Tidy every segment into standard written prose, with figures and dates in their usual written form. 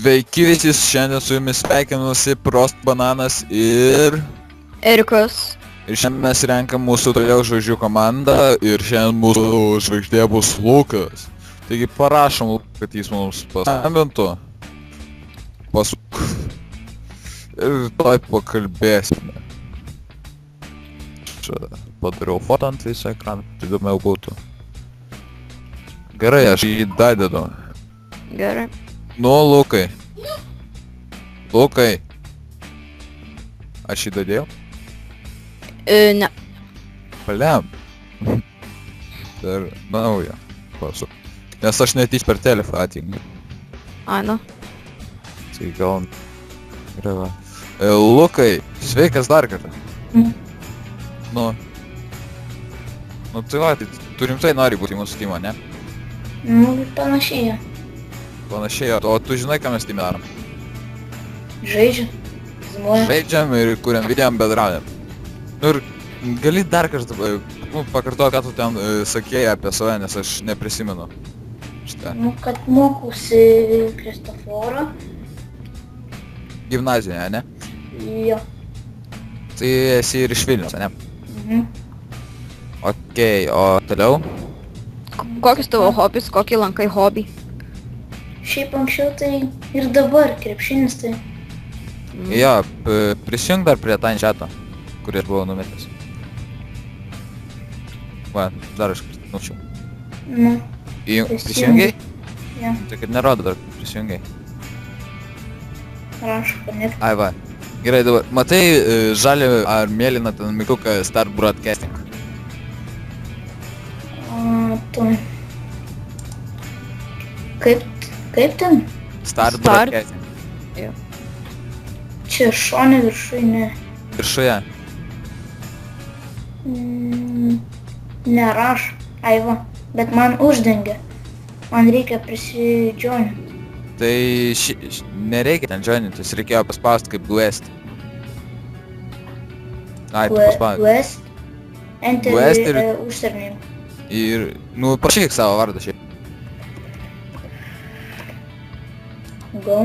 Sveiki visi, šiandien su jumis sveikinusi Prost Bananas ir Erikas. Ir šiandien mes renkam mūsų toliau žvaigždžių komandą ir šiandien mūsų žvaigždė bus Lukas. Taigi parašom, kad jis mums paskambintų. Pasuk. Ir toj pakalbėsime. Čia padariau fotą ant viso ekraną, tai įdomiau būtų. Gerai, aš jį dadedu. Gerai. Nu, Lukai. Lukai. Aš jį dadėjau? Ne. Paliam. Dar naują pasuk. Nes aš netyč per telefą atingiu. Ai, nu. Tai gal... Gerai va. Lukai, sveikas dar kartą. Nu. Nu tai va, tai tu rimtai nori būti mūsų timo, ne? Nu, panašiai. Panašiai, o tu žinai, ką mes timi darom? Žaidžiam. Zimuojam. Žaidžiam ir kuriam video bendraujam. Nu ir gali dar kartą pakartoti, ką tu ten sakėjai apie save, nes aš neprisimenu. Šitą. Nu, kad mokausi Kristoforo. Gimnazijoje, ne? Jo. Tai esi ir iš Vilniaus, ne? Mhm. Okei, o toliau? Kokius tavo hobis, kokį lankai hobį? Šiaip anksčiau tai ir dabar krepšinis tai. Jo, prisijung dar prie tą chatą, kurį aš buvau numetęs. Va, dar aš nučiau. Nu, Prisijungiai? jo. Tai kad nerodo dar, prisijungiai. Rašau, kad net. Ai va. Gerai, dabar, matai žalį ar mėlyną ten mygtuką Start Broadcasting? Tu. Kaip ten? Start Start. Broadcasting. Čia šone viršui, ne. Viršuje. Nerašo. Ai va. Bet man uždengia. Man reikia prisidžioninti. Tai nereikia ten joinintis, reikėjo paspausti kaip Guest. Ai, tu paspausti. West. Enter West ir- username. Ir, nu, parašyk savo vardą šiaip. Go.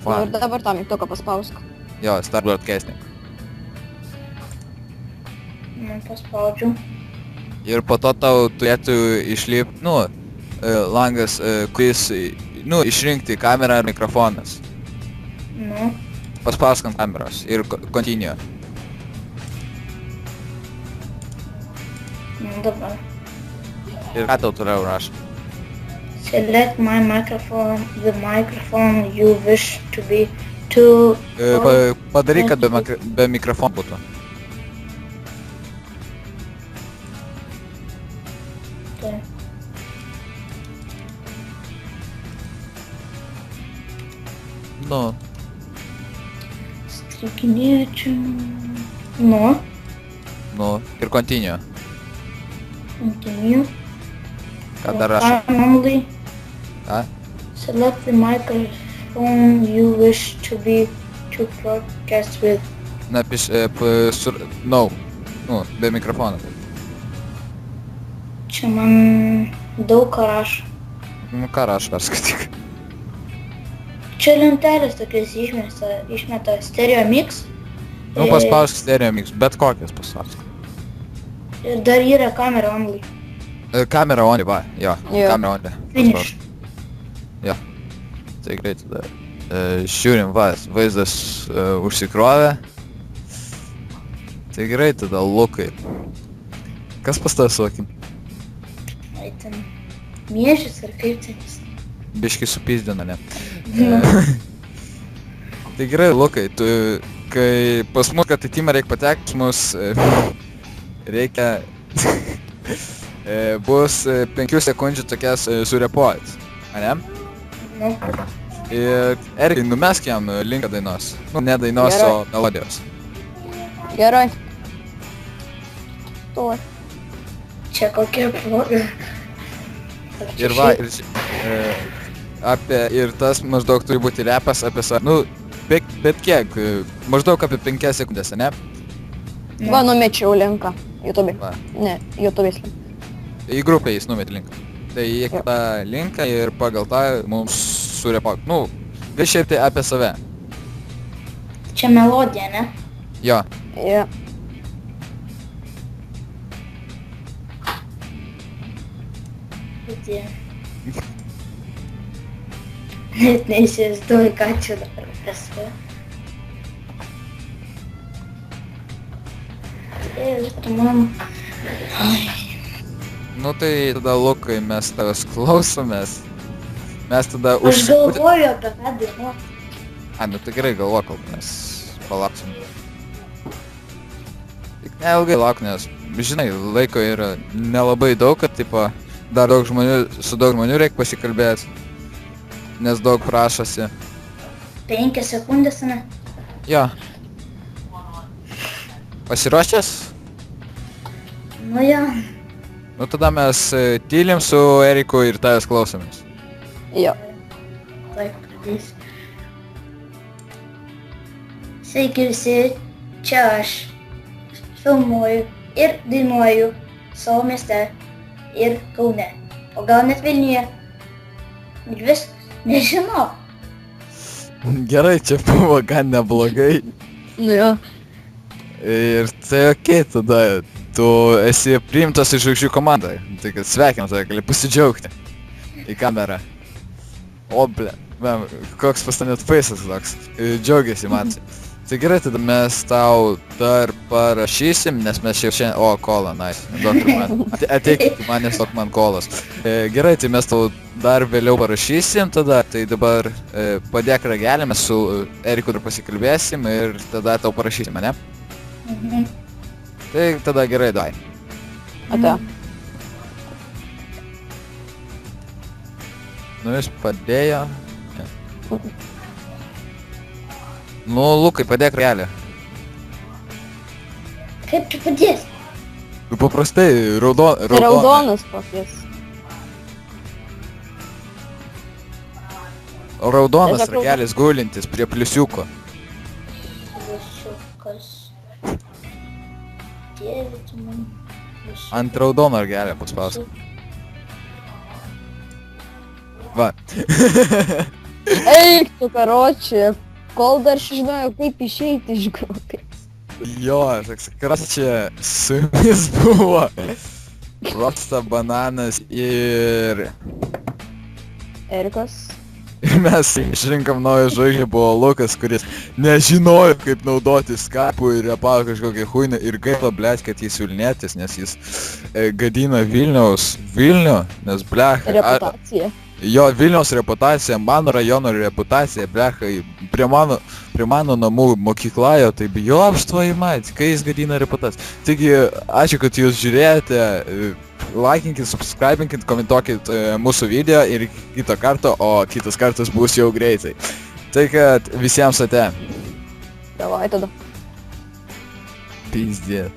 Va, Ir dabar tą mygtuką paspausk. jo, Start Broadcasting. Man paspaudžiau. Ir po to tau turėtų išlipti, nu, langas, kuris, nu, išrinkti kamerą ar mikrofonas. Nu. Paspausk ant kameros ir continue. Dabar. Ir ką tau toliau rašo? Select my microphone, the microphone you wish to be to... Padaryk, kad be mikrofonų būtų. Tai. Nu, Strikinėčiau. Nu. nu, ir continue. Continue. Ką dar rašo? Only. Ką? Select the microphone you wish to be to broadcast with. Napiš, no, nu, be mikrofono. Čia man daug ką rašo. Nu, ką rašo, perskaityk. Čia lentelės tokias išmeta stereo mix. Nu, paspausk stereo mix, bet kokias paspausk. Ir dar yra kamera only. Kamera on, va, jo, Jo. kamera on. Finish. Jo. Tai greit tada. Žiūrim, va, vaizdas užsikrovė. Tai gerai tada, Lukai. Kas pas tavęs su akim? Ai ten miežis ar kaip ten jis. Biški supizdina, ne? Nu. Tai gerai, Lukai, tu, kai pas mus, kad į timą reikia patekti, mus reikia... bus 5 sekundžių tokias surepuotis, ane? Nu. Ir Erikai, numesk jam linką dainos. Nu, ne dainos, Gerai. o melodijos. Gerai. Tuo. Čia kokia proga. Ir va, ir tas maždaug turi būti repas apie save. Nu, bet kiek, maždaug apie 5 sekundės, ne? Va, numečiau linką. YouTube. Va. Ne, YouTube'is link. Į grupę jis numet linką. Tai įeik tą linką ir pagal tą mums surepauk. Nu, gali šiaip tai apie save. Čia melodija, ne? Jo. Jo. Vidė. Net neįsivaizduoju, ką čia dabar prasidėjo. Ir tu man... Nu tai tada, Lukai, mes tavęs klausomės. Mes tada Aš galvoju apie ką dainuoti. A, nu tai gerai, galvo, kol mes palauksim. Tik neilgai lauk, nes, žinai, laiko yra nelabai daug, kad, tipo, dar daug žmonių, su daug žmonių reikia pasikalbėti. Nes daug prašosi. 5 sekundės, ne? Jo. Pasiruošęs? Nu jo. Nu tada mes tylim su Eriku ir tavęs klausomės. Jo. Taip, pradėsiu. Sveiki visi, čia aš filmuoju ir dainuoju savo mieste ir Kaune, o gal net Vilniuje. Ir vis nežinau. Gerai, čia buvo gan neblogai. Nu jo. Ir tai okei, tada tu esi priimtas į žvaigždžių komandą. Tai kad sveikinu tave, gali pasidžiaugti į kamerą. O, ble, koks pas net faisas toks, džiaugiasi man. Tai gerai, tada mes tau dar parašysim, nes mes šiandien... O, kola, nice. Duok ir man. Ateik, man nestok man kolas. Gerai, tai mes tau dar vėliau parašysim tada, tai dabar padėk ragelį, mes su Eriku dar pasikalbėsim ir tada tau parašysim, ne? Mhm. Tai tada gerai, dai. Ate. Nu, jis padėjo. Nu, Lukai, padėk ragelį. Kaip čia padės? Nu, paprastai, raudonas. Raudonas pakės. Raudonas Tiesiog ragelis gulintis prie pliusiuko. Visiukas. Dieve, tu man. Ant raudono ragelio paspausk. Va. Eik tu, karoči. Kol dar žinojau, kaip išeiti iš grupės. Jo, toks karas čia su jumis buvo. Roksta, Bananas ir... Erikas. Ir mes išrinkam naują žvaigždę, buvo Lukas, kuris nežinojo, kaip naudoti Skype'ų ir repavo kažkokią huiną. Ir gaila, blėt, kad jis Vilnietis, nes jis gadina Vilnių, nes blech... Reputacija. Jo, Vilniaus reputacija, mano rajono reputacija, blechai, prie mano namų mokykla jo, tai bijo apštuoji mat, kai jis gadina reputaciją. Taigi, ačiū, kad jūs žiūrėjote, laikinkit, subscribinkit, komentuokit mūsų video ir kitą kartą, o kitas kartas bus jau greitai. Tai kad visiems ate. Davai tada. Pizdė.